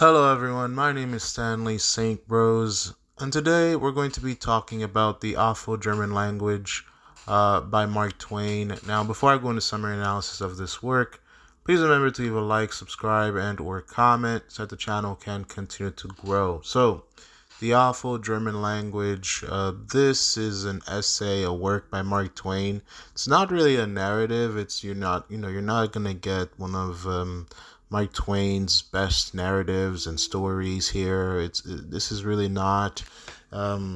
Hello, everyone. My name is Stanley St. Bros, and today we're going to be talking about the awful German language by Mark Twain. Now, before I go into summary analysis of this work, please remember to leave a like, subscribe, and/or comment so that the channel can continue to grow. So, the awful German language. This is an essay, a work by Mark Twain. It's not really a narrative. You're not gonna get one of Mark Twain's best narratives and stories here. This is really not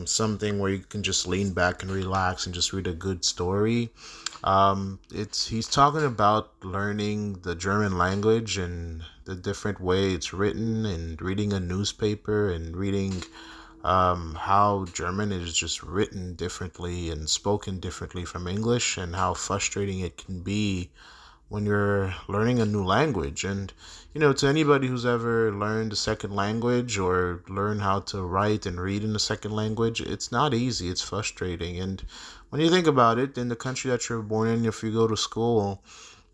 something where you can just lean back and relax and just read a good story. It's He's talking about learning the German language and the different way it's written, and reading a newspaper and reading how German is just written differently and spoken differently from English, and how frustrating it can be when you're learning a new language. And, to anybody who's ever learned a second language or learned how to write and read in a second language, it's not easy, it's frustrating. And when you think about it, in the country that you're born in, if you go to school,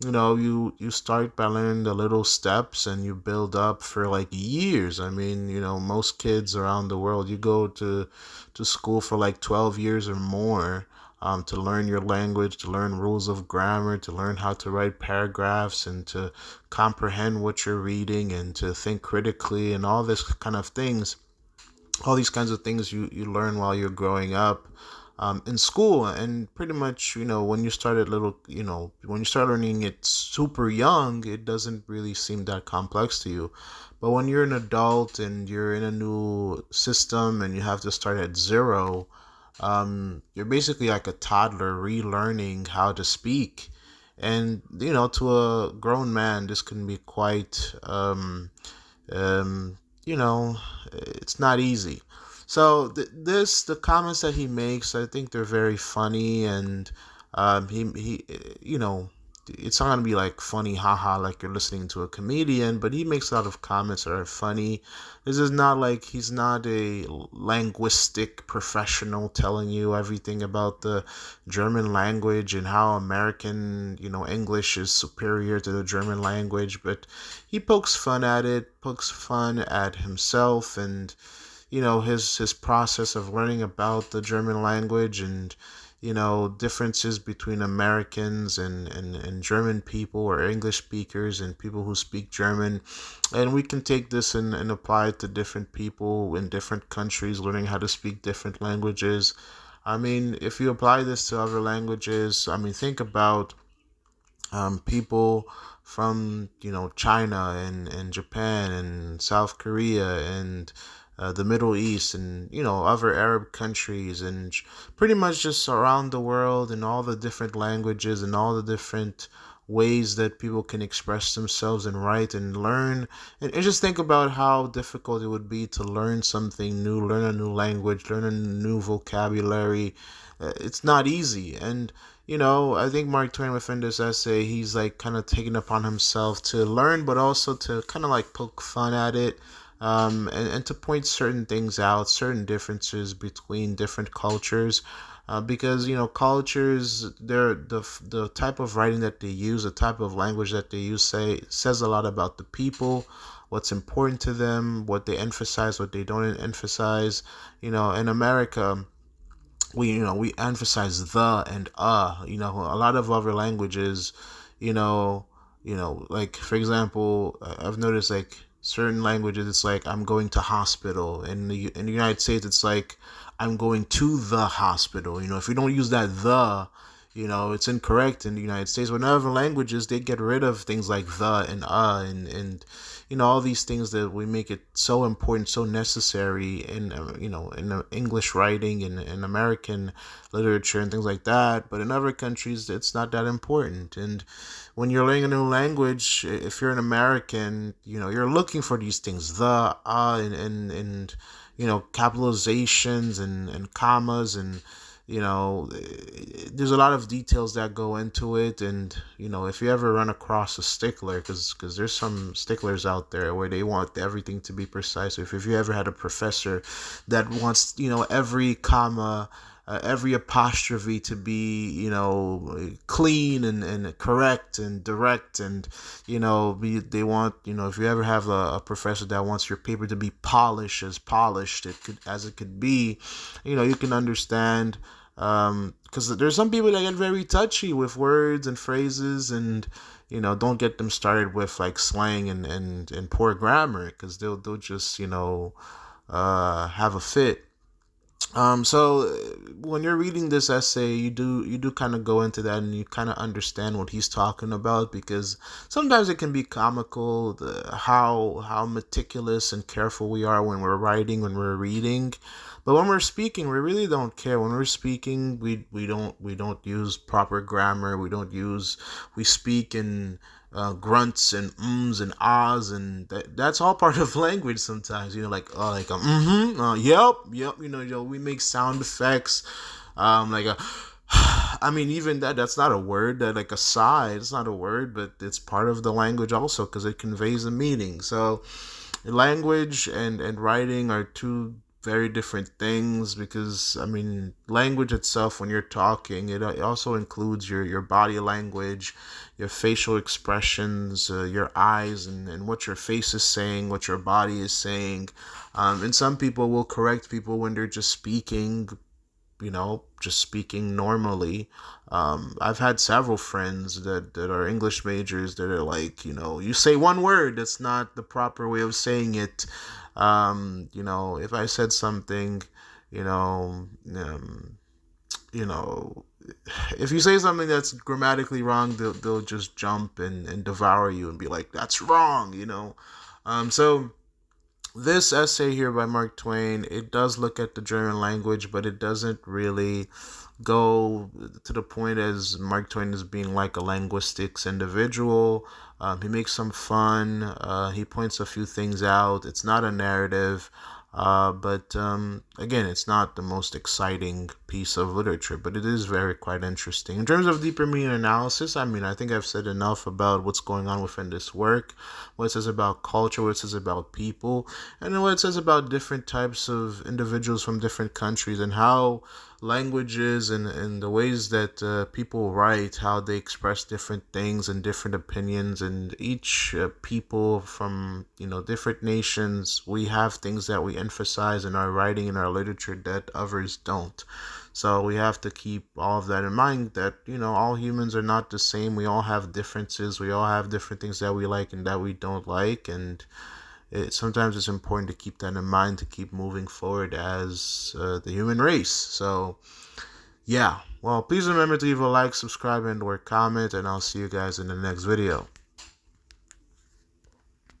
you start by learning the little steps and you build up for like years. I mean, most kids around the world, you go to school for like 12 years or more, to learn your language, to learn rules of grammar, to learn how to write paragraphs, and to comprehend what you're reading, and to think critically, and all these kinds of things you learn while you're growing up in school. And pretty much, when you start learning it super young, it doesn't really seem that complex to you. But when you're an adult and you're in a new system and you have to start at zero, you're basically like a toddler relearning how to speak. And, to a grown man, this can be quite, um, you know, it's not easy. So the comments that he makes, I think they're very funny. And he it's not gonna be like funny, haha, like you're listening to a comedian, but he makes a lot of comments that are funny. This is not like he's not a linguistic professional telling you everything about the German language and how American, English is superior to the German language, but he pokes fun at it, pokes fun at himself, and his process of learning about the German language, and differences between Americans and German people, or English speakers and people who speak German. And we can take this and apply it to different people in different countries learning how to speak different languages. I mean, if you apply this to other languages, I mean, think about people from China and Japan and South Korea and the Middle East, and other Arab countries, and pretty much just around the world, and all the different languages and all the different ways that people can express themselves and write and learn. And just think about how difficult it would be to learn something new, learn a new language, learn a new vocabulary. It's not easy. And I think Mark Twain, within this essay, he's like kind of taking upon himself to learn, but also to kind of like poke fun at it, and to point certain things out, certain differences between different cultures. Because cultures, they're the type of writing that they use, the type of language that they use, says a lot about the people, what's important to them, what they emphasize, what they don't emphasize. In America, we emphasize the and a lot of other languages, you know like, for example, I've noticed, like, certain languages, it's like I'm going to hospital. In the United States, it's like I'm going to the hospital. If you don't use that the, it's incorrect in the United States. But in other languages, they get rid of things like the and and all these things that we make it so important, so necessary in in English writing and in American literature and things like that. But in other countries, it's not that important. And when you're learning a new language, if you're an American, you're looking for these things, the and capitalizations and commas, and there's a lot of details that go into it. And if you ever run across a stickler, because there's some sticklers out there where they want everything to be precise. If you ever had a professor that wants every comma every apostrophe to be, clean and correct and direct. And, they want, if you ever have a professor that wants your paper to be polished as it could be, you can understand, because there's some people that get very touchy with words and phrases, and don't get them started with like slang and poor grammar, because they'll just have a fit. So when you're reading this essay, you do kind of go into that, and you kind of understand what he's talking about, because sometimes it can be comical, how meticulous and careful we are when we're writing, when we're reading. But when we're speaking, we really don't care. When we're speaking, we don't use proper grammar. We speak in grunts and ums and ahs, and that's all part of language. Sometimes, yep. We make sound effects, like a. I mean, even that's not a word. That, like, a sigh, it's not a word, but it's part of the language also, because it conveys a meaning. So language and writing are two very different things, because I mean, language itself, when you're talking, it also includes your body language, your facial expressions, your eyes, and what your face is saying, what your body is saying. And some people will correct people when they're just speaking normally. I've had several friends that are English majors that are like, you say one word, that's not the proper way of saying it. If I said something, you know, um, you know, if you say something that's grammatically wrong, they'll just jump and devour you and be like, that's wrong. So this essay here by Mark Twain, it does look at the German language, but it doesn't really go to the point as Mark Twain is being like a linguistics individual. He makes some fun. He points a few things out. It's not a narrative. But again, it's not the most exciting piece of literature, but it is very quite interesting. In terms of deeper meaning analysis, I mean, I think I've said enough about what's going on within this work, what it says about culture, what it says about people, and then what it says about different types of individuals from different countries, and how languages and the ways that people write, how they express different things and different opinions, and each people from different nations, we have things that we emphasize in our writing, in our literature, that others don't. So we have to keep all of that in mind, that all humans are not the same. We all have differences. We all have different things that we like and that we don't like, and sometimes it's important to keep that in mind, to keep moving forward as the human race. So, yeah. Well, please remember to leave a like, subscribe, and or comment, and I'll see you guys in the next video.